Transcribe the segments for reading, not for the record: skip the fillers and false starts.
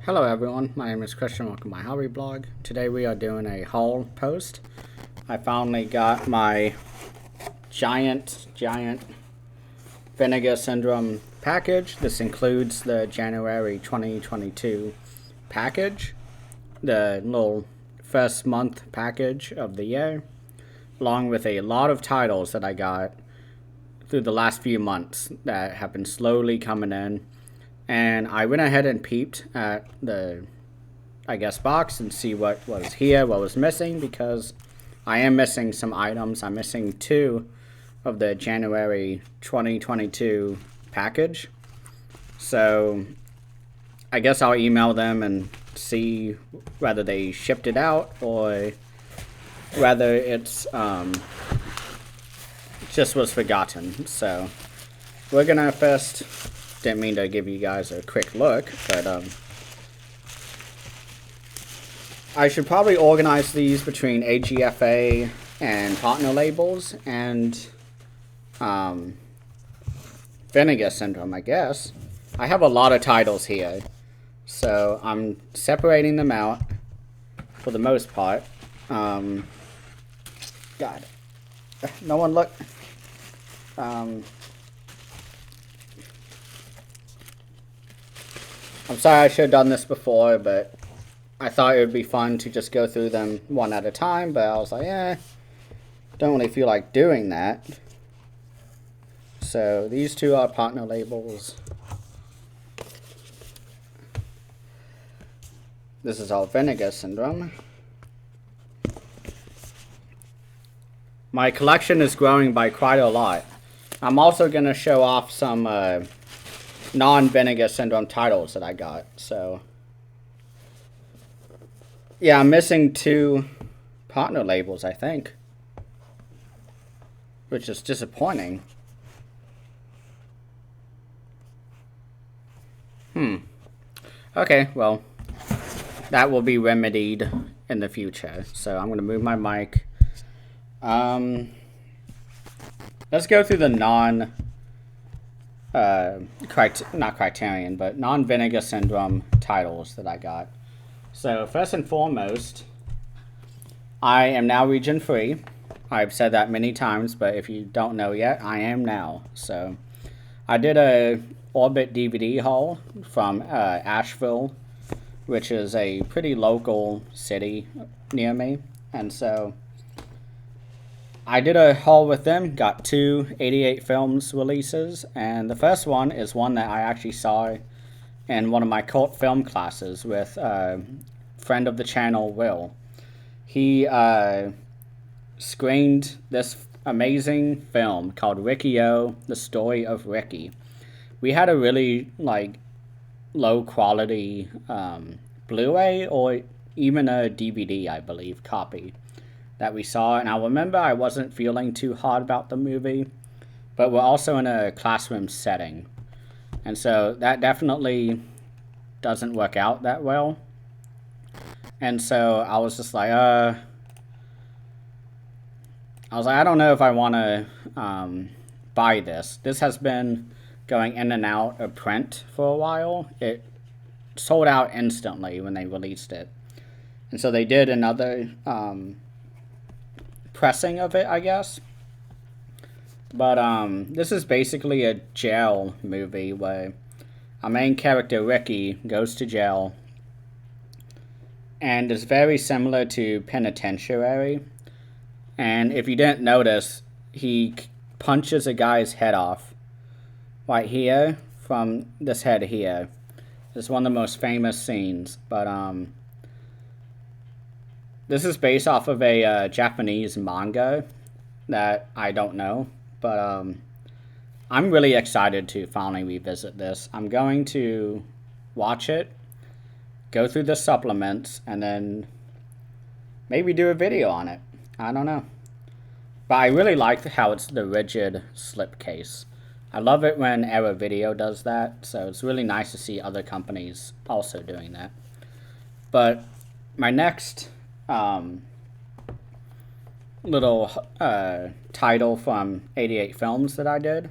Hello everyone, my name is Christian, welcome to my hobby blog. Today we are doing a haul post. I finally got my giant Vinegar Syndrome package. This includes the January 2022 package, the little first month package of the year, along with a lot of titles that I got through the last few months that have been slowly coming in. And I went ahead and peeped at the, box and see what was here, what was missing, because I am missing some items. I'm missing 2 of the January 2022 package. So I guess I'll email them and see whether they shipped it out or whether it's just was forgotten. So we're gonna first, didn't mean to give you guys a quick look, but I should probably organize these between AGFA and partner labels and Vinegar Syndrome, I guess. I have a lot of titles here, so I'm separating them out for the most part. God, no one look. I'm sorry I should have done this before, but I thought it would be fun to just go through them one at a time, but I was like, don't really feel like doing that. So these 2 are partner labels. This is all Vinegar Syndrome. My collection is growing by quite a lot. I'm also going to show off some non-Vinegar Syndrome titles that I got. So yeah, I'm missing 2 partner labels, I think, which is disappointing. Okay, well, that will be remedied in the future. So I'm going to move my mic. Let's go through the not Criterion, but non-Vinegar Syndrome titles that I got. So first and foremost, I am now region free. I've said that many times, but if you don't know yet, I am now. So I did a Orbit DVD haul from Asheville, which is a pretty local city near me, and so I did a haul with them, got 2 88 films releases, and the first one is one that I actually saw in one of my cult film classes with a friend of the channel, Will. He screened this amazing film called Ricky-O, The Story of Ricky. We had a really low quality Blu-ray or even a DVD, I believe, copy that we saw, and I remember I wasn't feeling too hot about the movie, but we're also in a classroom setting, and so that definitely doesn't work out that well. And so I was just like, I don't know if I want to buy this. This has been going in and out of print for a while. It sold out instantly when they released it, and so they did another pressing of it, I guess. But this is basically a jail movie where our main character, Ricky, goes to jail, and is very similar to Penitentiary. And if you didn't notice, he punches a guy's head off right here from this head here. It's one of the most famous scenes, but this is based off of a Japanese manga that I don't know, but I'm really excited to finally revisit this. I'm going to watch it, go through the supplements, and then maybe do a video on it. I don't know. But I really like how it's the rigid slipcase. I love it when Era Video does that, so it's really nice to see other companies also doing that. But my next little title from 88 Films that I did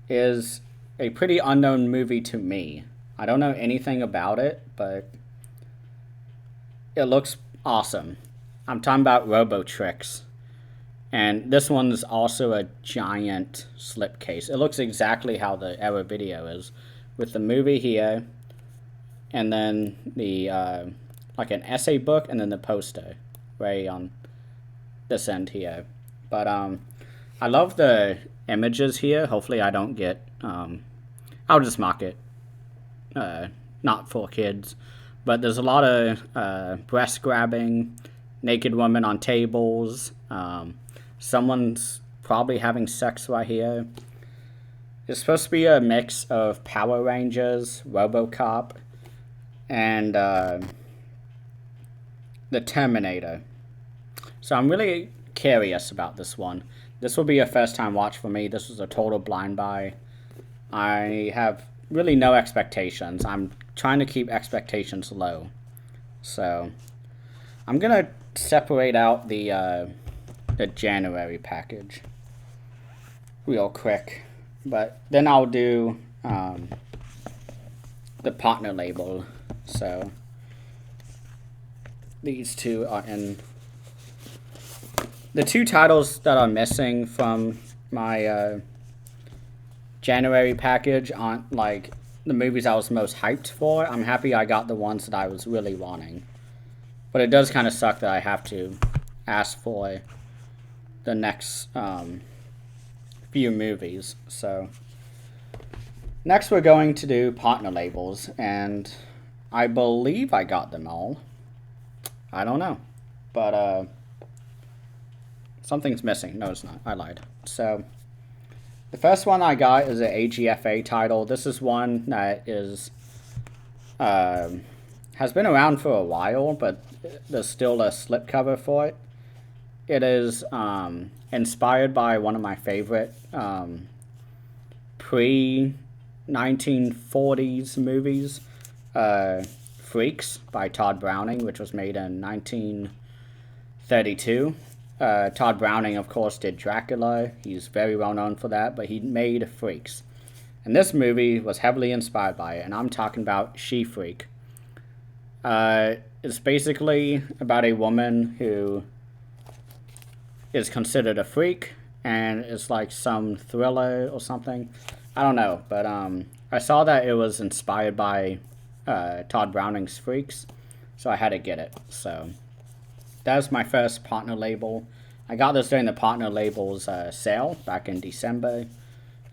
is a pretty unknown movie to me. I don't know anything about it, but it looks awesome. I'm talking about Robotrix. And this one's also a giant slipcase. It looks exactly how the Error video is, with the movie here, and then the like an essay book, and then the poster right on this end here. But I love the images here. Hopefully I don't get I'll just mark it not for kids, but there's a lot of breast grabbing, naked women on tables, someone's probably having sex right here. It's supposed to be a mix of Power Rangers, RoboCop, and the Terminator. So I'm really curious about this one. This will be a first time watch for me. This was a total blind buy. I have really no expectations. I'm trying to keep expectations low. So I'm going to separate out the January package real quick. But then I'll do the partner label. So these two are in. The two titles that are missing from my January package aren't like the movies I was most hyped for. I'm happy I got the ones that I was really wanting. But it does kind of suck that I have to ask for the next few movies. So next we're going to do partner labels, and I believe I got them all. I don't know, but something's missing. No, it's not. I lied. So the first one I got is an AGFA title. This is one that is has been around for a while, but there's still a slipcover for it. It is inspired by one of my favorite pre-1940s movies, Freaks by Todd Browning, which was made in 1932. Todd Browning, of course, did Dracula. He's very well known for that, but he made Freaks. And this movie was heavily inspired by it, and I'm talking about She-Freak. It's basically about a woman who is considered a freak, and it's like some thriller or something. I don't know, but I saw that it was inspired by Todd Browning's Freaks, so I had to get it. So that was my first partner label. I got this during the partner labels sale back in December,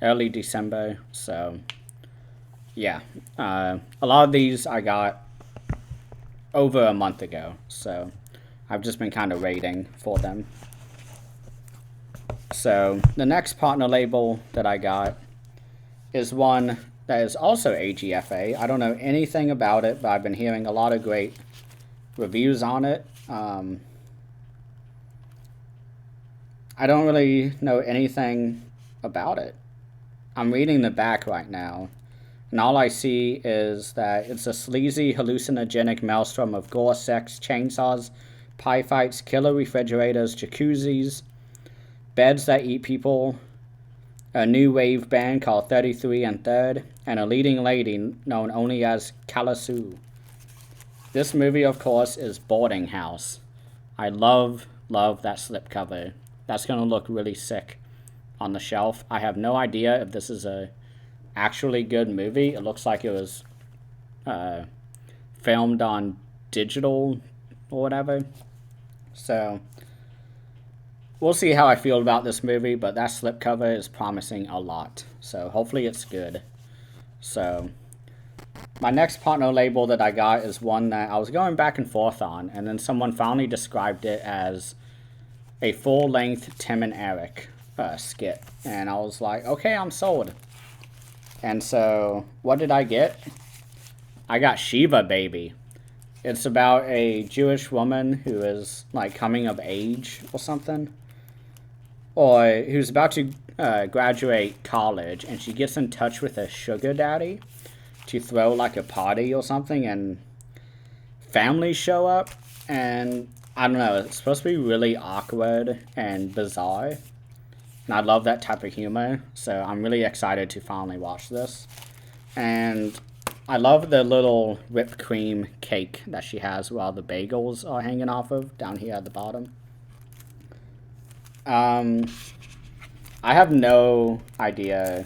early December. So yeah, a lot of these I got over a month ago, so I've just been kind of waiting for them. So the next partner label that I got is one that is also AGFA. I don't know anything about it, but I've been hearing a lot of great reviews on it. I don't really know anything about it. I'm reading the back right now, and all I see is that it's a sleazy, hallucinogenic maelstrom of gore, sex, chainsaws, pie fights, killer refrigerators, jacuzzis, beds that eat people, a new wave band called 33 and Third, and a leading lady known only as Kalasu. This movie, of course, is Boarding House. I love that slipcover. That's going to look really sick on the shelf. I have no idea if this is a actually good movie. It looks like it was filmed on digital or whatever. So we'll see how I feel about this movie, but that slipcover is promising a lot. So hopefully it's good. So my next partner label that I got is one that I was going back and forth on, and then someone finally described it as a full-length Tim and Eric skit. And I was like, okay, I'm sold. And so what did I get? I got Shiva Baby. It's about a Jewish woman who is like coming of age or something, or who's about to graduate college, and she gets in touch with a sugar daddy to throw like a party or something, and families show up, and I don't know, it's supposed to be really awkward and bizarre, and I love that type of humor, so I'm really excited to finally watch this. And I love the little whipped cream cake that she has while the bagels are hanging off of down here at the bottom. I have no idea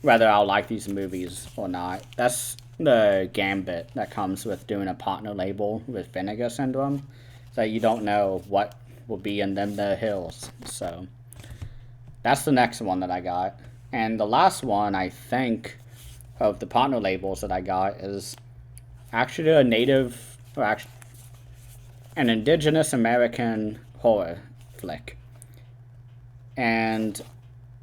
whether I'll like these movies or not. That's the gambit that comes with doing a partner label with Vinegar Syndrome. That you don't know what will be in them the hills. So that's the next one that I got. And the last one, I think, of the partner labels that I got is actually a native, or actually an indigenous American horror flick. And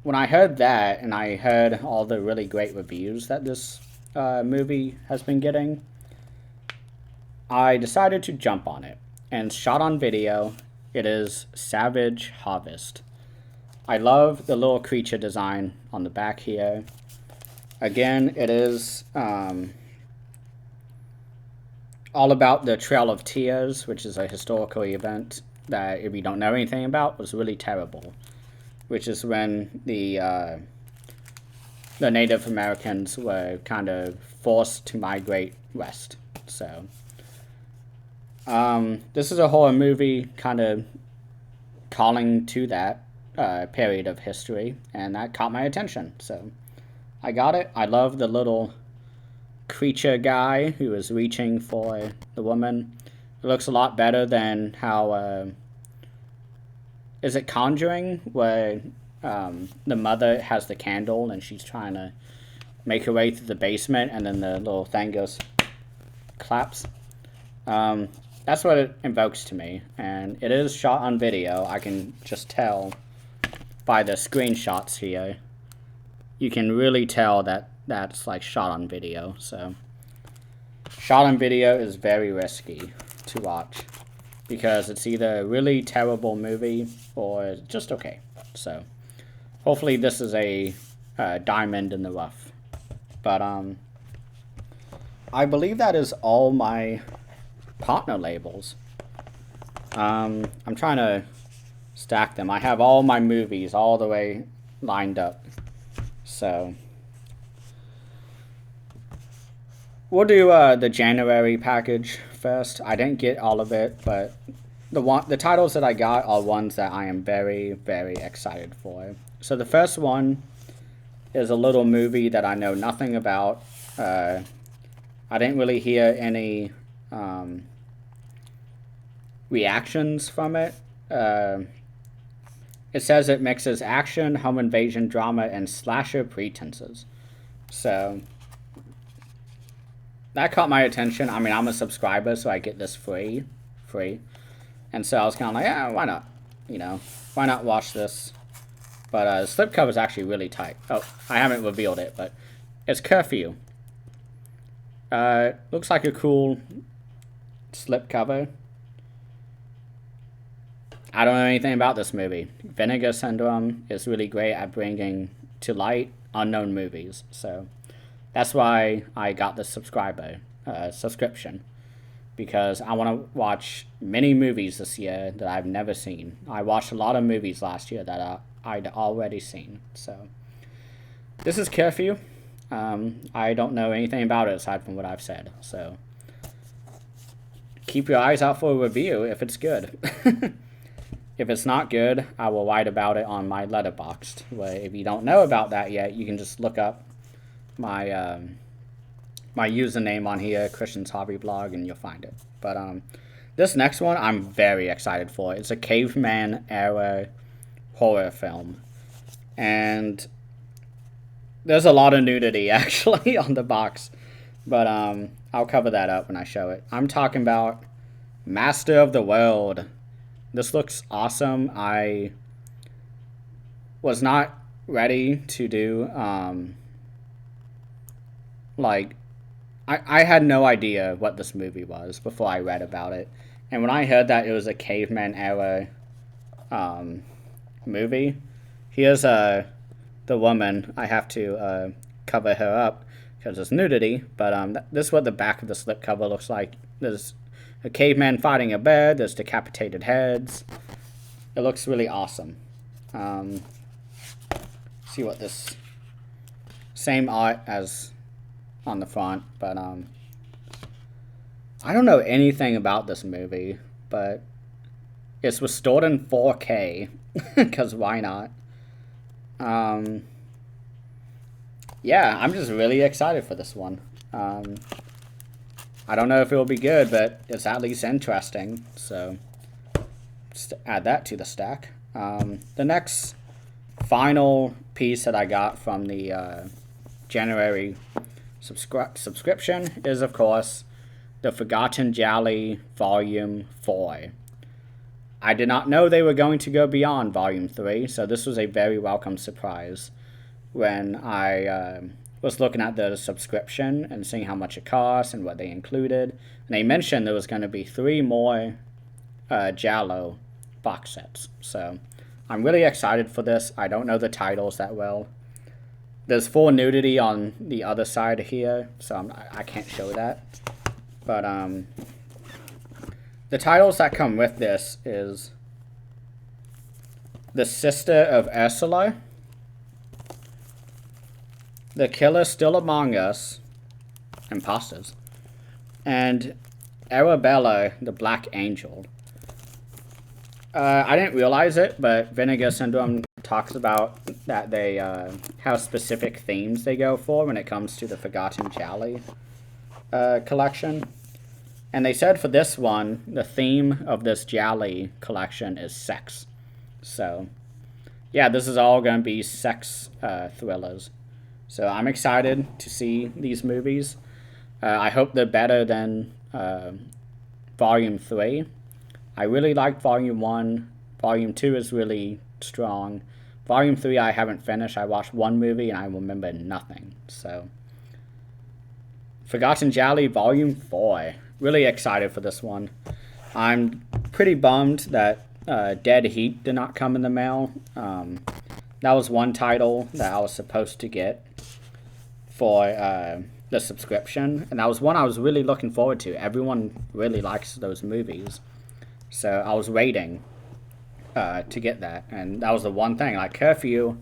when I heard that, and I heard all the really great reviews that this movie has been getting, I decided to jump on it. And shot on video, it is Savage Harvest. I love the little creature design on the back here. Again, it is all about the Trail of Tears, which is a historical event that, if you don't know anything about, was really terrible. Which is when the Native Americans were kind of forced to migrate west. So this is a horror movie kind of calling to that period of history, and that caught my attention. So I got it. I love the little creature guy who is reaching for the woman. It looks a lot better than how is it Conjuring, where the mother has the candle and she's trying to make her way through the basement, and then the little thing goes claps. That's what it invokes to me, and it is shot on video. I can just tell by the screenshots here. You can really tell that that's like shot on video. So shot on video is very risky to watch, because it's either a really terrible movie or just okay. So hopefully this is a diamond in the rough. But I believe that is all my partner labels. I'm trying to stack them. I have all my movies all the way lined up. So we'll do the January package first. I didn't get all of it, but the titles that I got are ones that I am very, very excited for. So the first one is a little movie that I know nothing about. I didn't really hear any reactions from it. It says it mixes action, home invasion, drama, and slasher pretenses. So that caught my attention. I mean, I'm a subscriber, so I get this free. And so I was kind of like, yeah, why not? You know, why not watch this? But the slipcover is actually really tight. Oh, I haven't revealed it, but it's Curfew. Looks like a cool slipcover. I don't know anything about this movie. Vinegar Syndrome is really great at bringing to light unknown movies. So that's why I got the subscription. Because I want to watch many movies this year that I've never seen. I watched a lot of movies last year that I'd already seen. So this is Curfew. I don't know anything about it aside from what I've said. So keep your eyes out for a review if it's good. If it's not good, I will write about it on my Letterboxd. Where if you don't know about that yet, you can just look up my my username on here, Christian's Hobby Blog, and you'll find it. But this next one I'm very excited for. It's a caveman era horror film, and there's a lot of nudity actually on the box, but I'll cover that up when I show it. I'm talking about Master of the World. This looks awesome. I was not ready to do I had no idea what this movie was before I read about it. And when I heard that it was a caveman era movie, here's the woman. I have to cover her up because it's nudity, but this is what the back of the slipcover looks like. There's a caveman fighting a bear. There's decapitated heads. It looks really awesome. See what this same art as on the front, but I don't know anything about this movie, but it's restored in 4K, because why not? Yeah, I'm just really excited for this one. I don't know if it will be good, but it's at least interesting, so just add that to the stack. The next final piece that I got from the January subscription is, of course, the Forgotten Jolly Volume 4. I did not know they were going to go beyond Volume 3, so this was a very welcome surprise when I was looking at the subscription and seeing how much it cost and what they included. And they mentioned there was going to be 3 more Giallo box sets. So I'm really excited for this. I don't know the titles that well. There's full nudity on the other side here, so I can't show that. But the titles that come with this is The Sister of Ursula, The Killer Still Among Us, Imposters, and Arabella, the Black Angel. I didn't realize it, but Vinegar Syndrome talks about that they have specific themes they go for when it comes to the Forgotten Jolly collection. And they said for this one, the theme of this Jolly collection is sex. So, yeah, this is all going to be sex thrillers. So I'm excited to see these movies. I hope they're better than Volume 3. I really like Volume 1. Volume 2 is really strong. Volume 3 I haven't finished. I watched one movie and I remember nothing. So, Forgotten Jolly Volume 4. Really excited for this one. I'm pretty bummed that Dead Heat did not come in the mail. That was one title that I was supposed to get for the subscription. And that was one I was really looking forward to. Everyone really likes those movies. So I was waiting to get that. And that was the one thing. Like Curfew,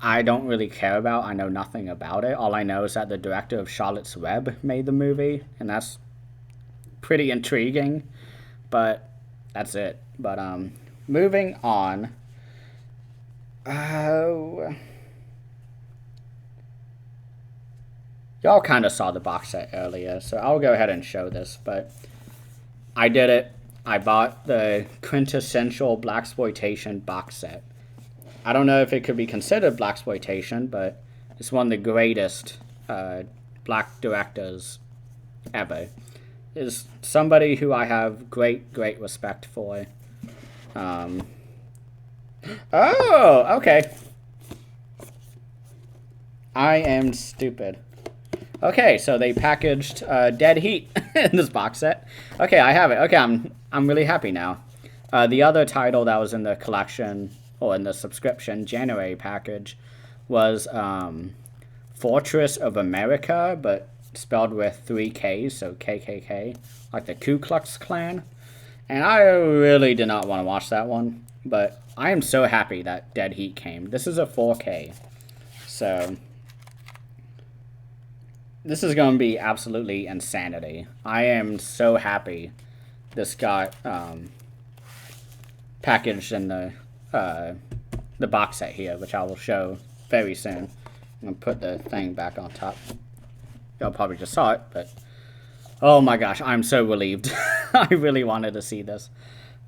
I don't really care about. I know nothing about it. All I know is that the director of Charlotte's Web made the movie. And that's pretty intriguing. But that's it. But moving on. Y'all kind of saw the box set earlier, so I'll go ahead and show this, but I did it. I bought the quintessential blaxploitation box set. I don't know if it could be considered blaxploitation, but it's one of the greatest black directors ever. Is somebody who I have great respect for. Oh, okay. I am stupid. Okay, so they packaged Dead Heat in this box set. Okay, I have it. Okay, I'm really happy now. The other title that was in the collection, or in the subscription January package, was Fortress of America, but spelled with 3 Ks, so KKK, like the Ku Klux Klan. And I really did not want to watch that one, but I am so happy that Dead Heat came. This is a 4K, so this is going to be absolutely insanity. I am so happy this got packaged in the box set here, which I will show very soon. I'm going to put the thing back on top. Y'all probably just saw it, but oh my gosh, I'm so relieved. I really wanted to see this.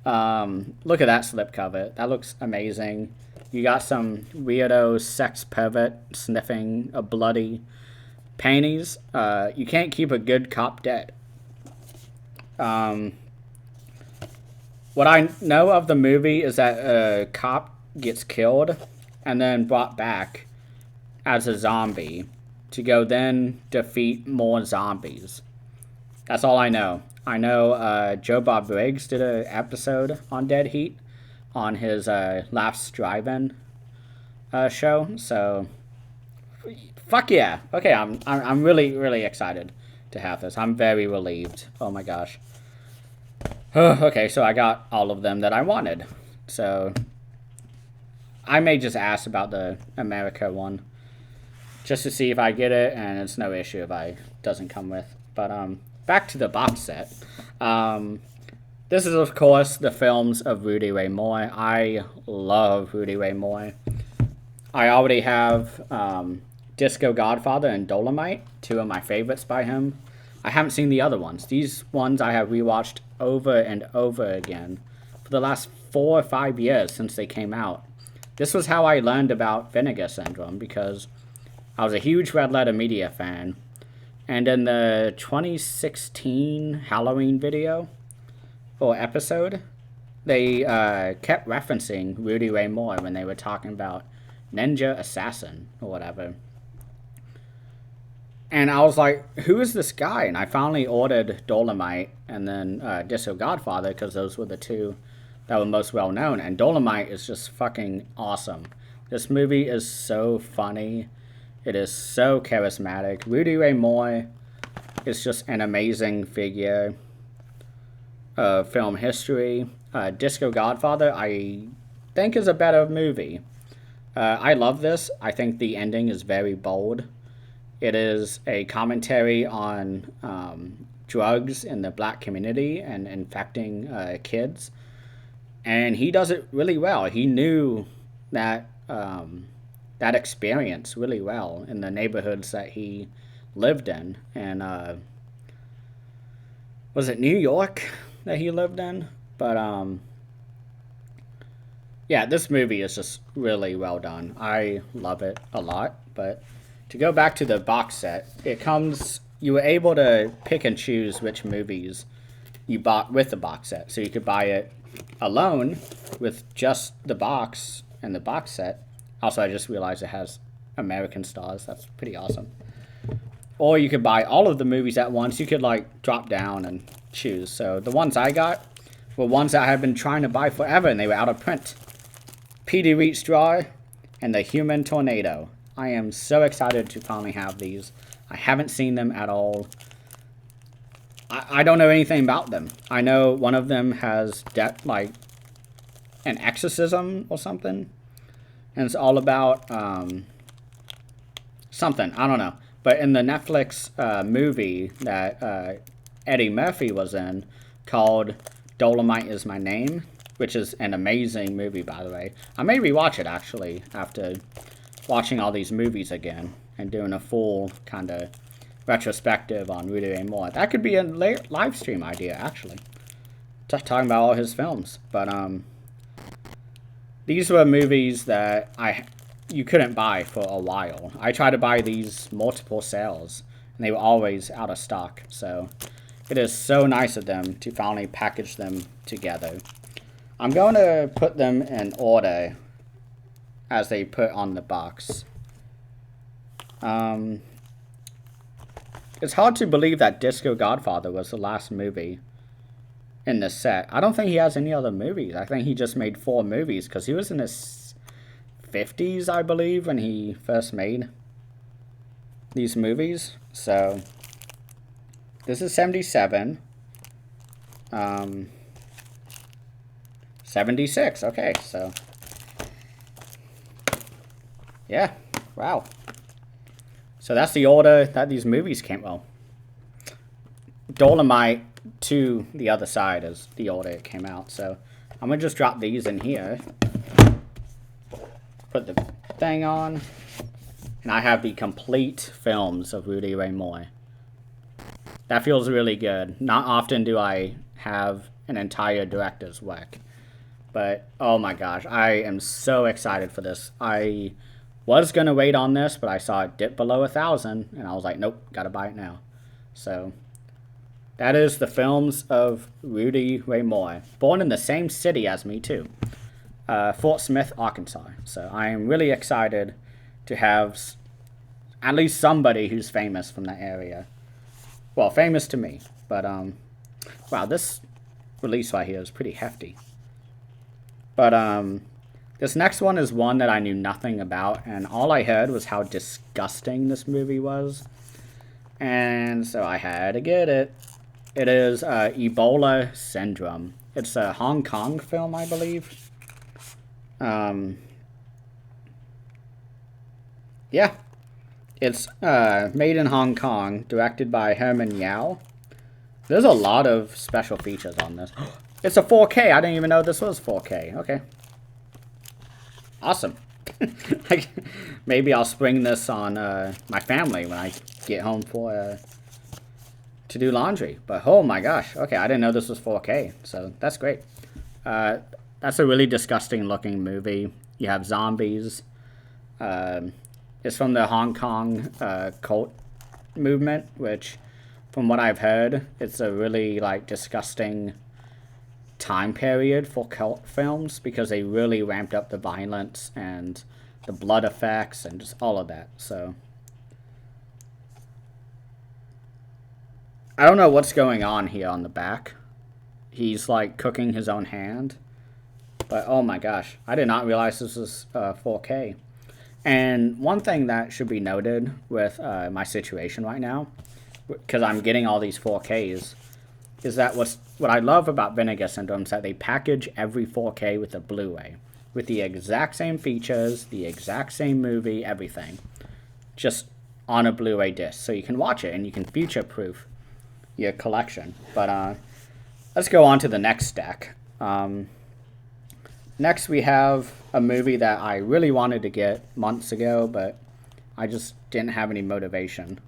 Look at that slipcover. That looks amazing. You got some weirdo sex pervert sniffing a bloody panties. You can't keep a good cop dead. What I know of the movie is that a cop gets killed and then brought back as a zombie to go then defeat more zombies. That's all I know. I know Joe Bob Briggs did an episode on Dead Heat on his Laughs Drive-In show. So, fuck yeah. Okay, I'm really excited to have this. I'm very relieved. Oh my gosh. Okay, so I got all of them that I wanted. So, I may just ask about the America one. just to see if I get it, and it's no issue if I doesn't come with. But back to the box set. This is, of course, the films of Rudy Ray Moore. I love Rudy Ray Moore. I already have Disco Godfather and Dolomite, two of my favorites by him. I haven't seen the other ones. These ones I have rewatched over and over again for the last 4 or 5 years since they came out. This was how I learned about Vinegar Syndrome, because I was a huge Red Letter Media fan. And in the 2016 Halloween video, or episode, they kept referencing Rudy Ray Moore when they were talking about Ninja Assassin, or whatever. And I was like, who is this guy? And I finally ordered Dolomite and then Disco Godfather, because those were the two that were most well known. And Dolomite is just fucking awesome. This movie is so funny. It is so charismatic. Rudy Ray Moore is just an amazing figure of film history. Disco Godfather, I think, is a better movie. I love this. I think the ending is very bold. It is a commentary on drugs in the black community and infecting kids. And he does it really well. He knew that that experience really well in the neighborhoods that he lived in. And was it New York that he lived in? But yeah, this movie is just really well done. I love it a lot. But to go back to the box set, it comes, you were able to pick and choose which movies you bought with the box set. So you could buy it alone with just the box and the box set. Also, I just realized it has American stars. That's pretty awesome. Or you could buy all of the movies at once. You could like drop down and choose. So the ones I got were ones that I had been trying to buy forever, and they were out of print. Petey Reach Draw and The Human Tornado. I am so excited to finally have these. I haven't seen them at all. I don't know anything about them. I know one of them has like an exorcism or something. And it's all about something. I don't know. But in the Netflix movie that Eddie Murphy was in, called Dolomite Is My Name, which is an amazing movie, by the way. I may rewatch it, actually, after watching all these movies again and doing a full kind of retrospective on Rudy Ray Moore. That could be a live stream idea, actually. Just talking about all his films. But these were movies that you couldn't buy for a while. I tried to buy these multiple sales, and they were always out of stock. So it is so nice of them to finally package them together. I'm going to put them in order as they put on the box. It's hard to believe that Disco Godfather was the last movie in the set. I don't think he has any other movies. I think he just made 4 movies, because he was in his 50s, I believe, when he first made these movies. So this is 77. 76. Okay, so yeah, wow. So that's the order that these movies came. Well, Dolomite to the other side is the order it came out. So I'm gonna just drop these in here, put the thing on, and I have the complete films of Rudy Ray Moore. That feels really good. Not often do I have an entire director's work, but oh my gosh, I am so excited for this. I was gonna wait on this, but I saw it dip below 1,000, and I was like, nope, gotta buy it now. So that is the films of Rudy Ray Moore, born in the same city as me too, Fort Smith, Arkansas. So I am really excited to have at least somebody who's famous from that area. Well, famous to me, but wow, this release right here is pretty hefty. But this next one is one that I knew nothing about, and all I heard was how disgusting this movie was. And so I had to get it. It is Ebola Syndrome. It's a Hong Kong film, I believe. Yeah. It's made in Hong Kong, directed by Herman Yao. There's a lot of special features on this. It's a 4K. I didn't even know this was 4K. Okay. Awesome. Maybe I'll spring this on my family when I get home for to do laundry. But oh my gosh. Okay, I didn't know this was 4K. So that's great. That's a really disgusting looking movie. You have zombies. It's from the Hong Kong cult movement, which, from what I've heard, it's a really like disgusting time period for cult films because they really ramped up the violence and the blood effects and just all of that. So I don't know what's going on here on the back. He's like cooking his own hand. But oh my gosh, I did not realize this was 4K. And one thing that should be noted with my situation right now, because I'm getting all these 4Ks, is that what I love about Vinegar Syndrome is that they package every 4K with a Blu-ray, with the exact same features, the exact same movie, everything, just on a Blu-ray disc. So you can watch it and you can future-proof your collection. But let's go on to the next stack. Next, we have a movie that I really wanted to get months ago, but I just didn't have any motivation.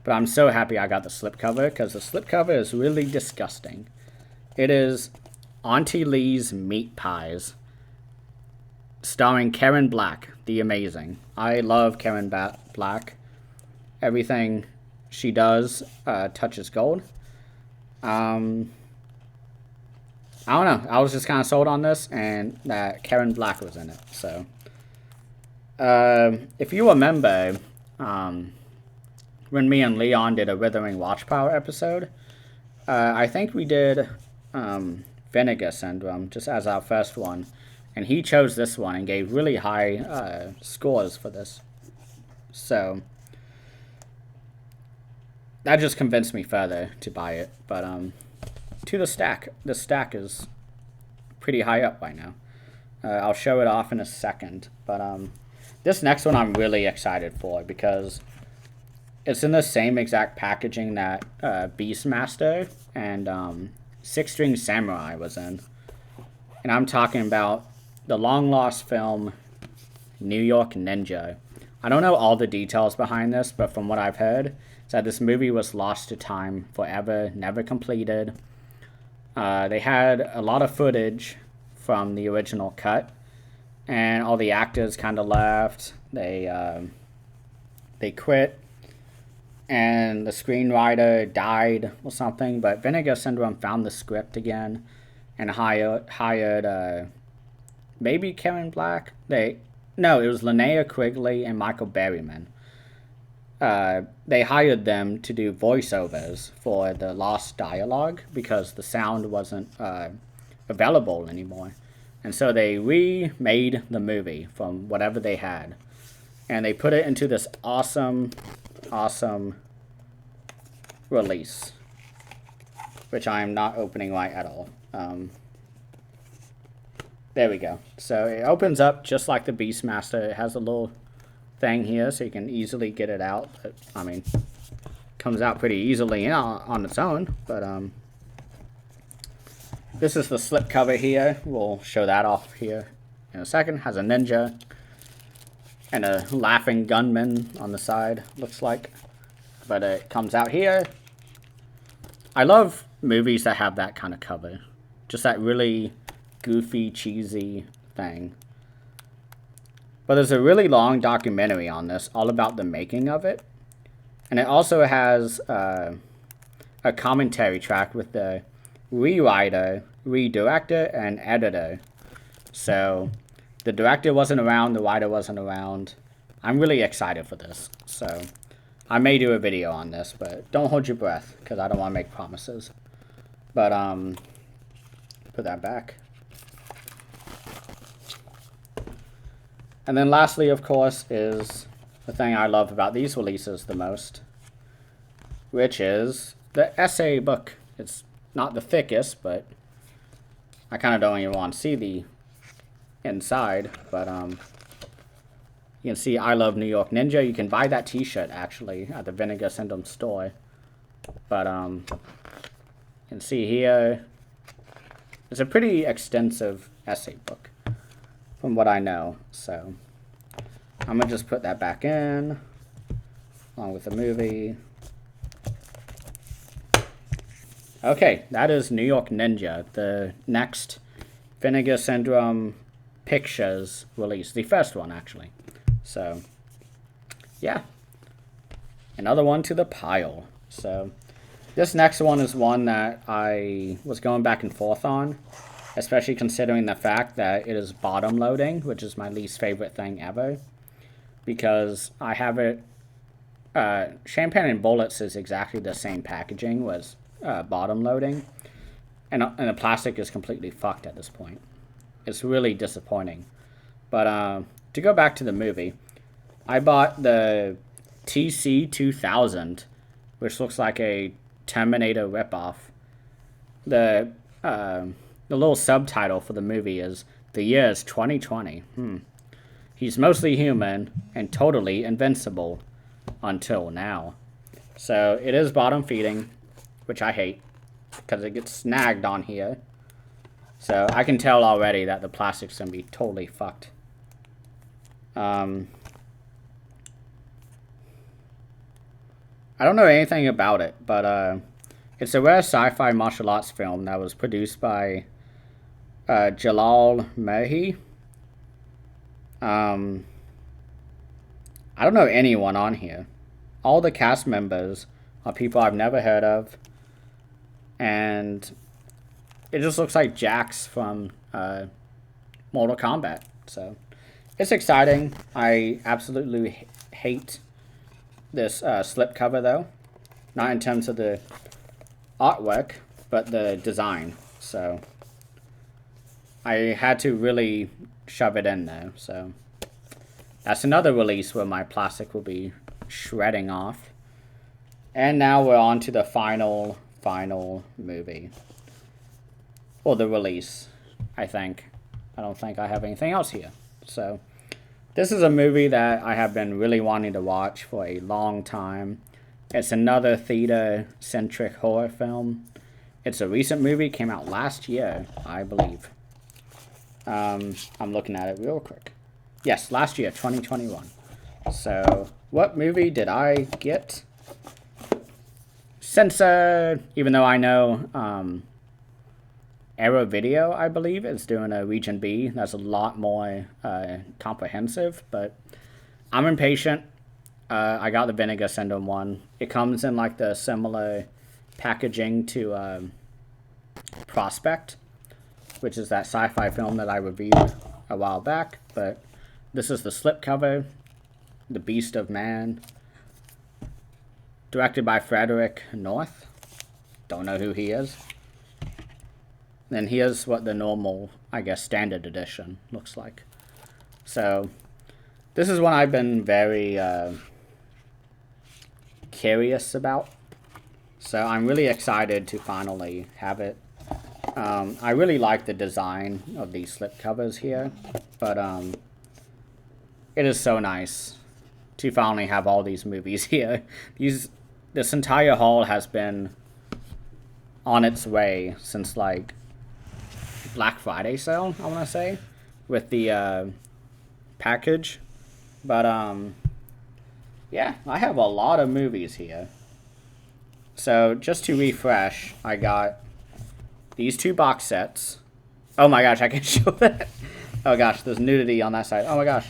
But I'm so happy I got the slipcover, because the slipcover is really disgusting. It is Auntie Lee's Meat Pies, starring Karen Black, the amazing. I love Karen Black. Everything she does touches gold. I don't know. I was just kind of sold on this, and that Karen Black was in it. So, if you remember, when me and Leon did a Withering Watchpower episode, I think we did Vinegar Syndrome just as our first one, and he chose this one and gave really high scores for this. So that just convinced me further to buy it. But to the stack. The stack is pretty high up by now. I'll show it off in a second. But this next one I'm really excited for because it's in the same exact packaging that Beastmaster and Six String Samurai was in. And I'm talking about the long-lost film New York Ninja. I don't know all the details behind this, but from what I've heard, it's that this movie was lost to time forever, never completed. They had a lot of footage from the original cut, and all the actors kind of left. They quit, and the screenwriter died or something. But Vinegar Syndrome found the script again and hired maybe Karen Black. No, it was Linnea Quigley and Michael Berryman. They hired them to do voiceovers for the lost dialogue because the sound wasn't available anymore. And so they remade the movie from whatever they had. And they put it into this awesome release, which I am not opening right at all. There we go. So it opens up just like the Beastmaster. It has a little thing here so you can easily get it out. But, I mean, comes out pretty easily on its own. But this is the slip cover here. We'll show that off here in a second. Has a ninja and a laughing gunman on the side, looks like. But it comes out here. I love movies that have that kind of cover. Just that really goofy, cheesy thing. But there's a really long documentary on this, all about the making of it. And it also has a commentary track with the rewriter, redirector, and editor. So the director wasn't around, the writer wasn't around. I'm really excited for this. So I may do a video on this, but don't hold your breath, because I don't want to make promises. But put that back. And then lastly, of course, is the thing I love about these releases the most, which is the essay book. It's not the thickest, but I kind of don't even want to see the inside. But You can see I Love New York Ninja. You can buy that t-shirt, actually, at the Vinegar Syndrome store. But, you can see here, it's a pretty extensive essay book, from what I know. So, I'm going to just put that back in, along with the movie. Okay, that is New York Ninja, the next Vinegar Syndrome Pictures release. The first one, actually. So, yeah. Another one to the pile. So, this next one is one that I was going back and forth on, especially considering the fact that it is bottom loading, which is my least favorite thing ever. Because I have it, Champagne and Bullets is exactly the same packaging, was bottom loading. And the plastic is completely fucked at this point. It's really disappointing. But, to go back to the movie, I bought the TC2000, which looks like a Terminator ripoff. The little subtitle for the movie is "The Year is 2020. He's mostly human and totally invincible until now." So it is bottom feeding, which I hate because it gets snagged on here. So I can tell already that the plastic's gonna be totally fucked. I don't know anything about it, but it's a rare sci-fi martial arts film that was produced by Jalal Mehi. I don't know anyone on here. All the cast members are people I've never heard of, and it just looks like Jax from Mortal Kombat. So it's exciting. I absolutely hate this slipcover, though. Not in terms of the artwork, but the design. So I had to really shove it in there. So that's another release where my plastic will be shredding off. And now we're on to the final movie. Or the release, I think. I don't think I have anything else here. So this is a movie that I have been really wanting to watch for a long time. It's another theater-centric horror film. It's a recent movie, came out last year, I believe. I'm looking at it real quick. Yes, last year, 2021. So, what movie did I get? Censored, even though I know Arrow Video, I believe, is doing a Region B. That's a lot more comprehensive, but I'm impatient. I got the Vinegar Syndrome one. It comes in like the similar packaging to Prospect, which is that sci-fi film that I reviewed a while back, but this is the slipcover, The Beast of Man, directed by Frederick North. Don't know who he is. Then here's what the normal, I guess, standard edition looks like. So, this is one I've been very curious about. So, I'm really excited to finally have it. I really like the design of these slipcovers here, but it is so nice to finally have all these movies here. This entire haul has been on its way since, like, Black Friday sale, I want to say, with the package. But yeah, I have a lot of movies here. So just to refresh, I got these two box sets. Oh my gosh, I can show that. Oh gosh, there's nudity on that side. Oh my gosh.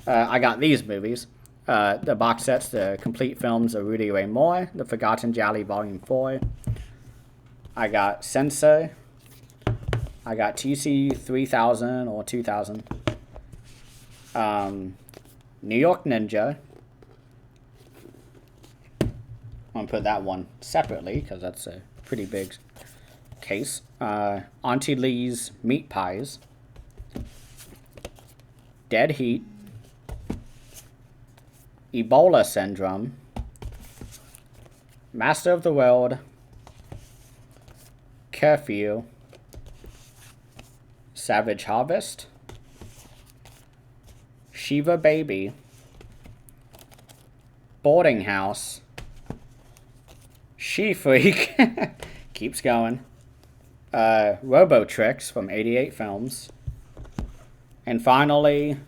I got these movies. The box sets, the complete films of Rudy Ray Moore, The Forgotten Jolly Volume 4. I got Sensei. I got TC 3000 or 2000. New York Ninja. I'm going to put that one separately because that's a pretty big case. Auntie Lee's Meat Pies. Dead Heat. Ebola Syndrome. Master of the World. Curfew. Savage Harvest. Shiva Baby, Boarding House, She Freak, keeps going, Robo Tricks from 88 Films, and finally,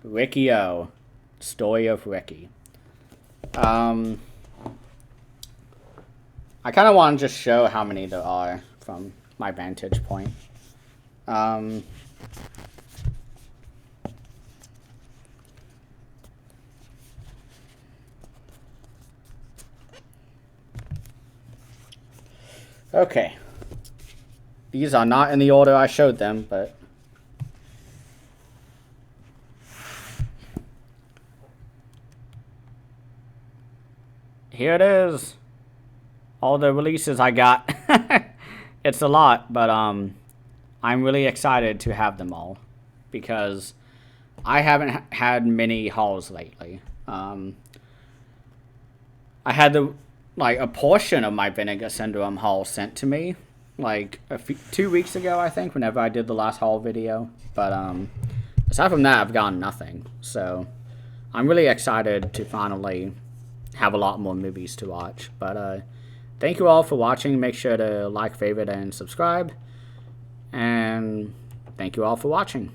Ricky O, Story of Ricky. I kind of want to just show how many there are from my vantage point. Okay. These are not in the order I showed them, but... here it is. All the releases I got. It's a lot, but I'm really excited to have them all. Because I haven't had many hauls lately. I had a portion of my Vinegar Syndrome haul sent to me, like 2 weeks ago, I think, whenever I did the last haul video. But aside from that, I've gotten nothing. So I'm really excited to finally have a lot more movies to watch. But thank you all for watching. Make sure to like, favorite, and subscribe. And thank you all for watching.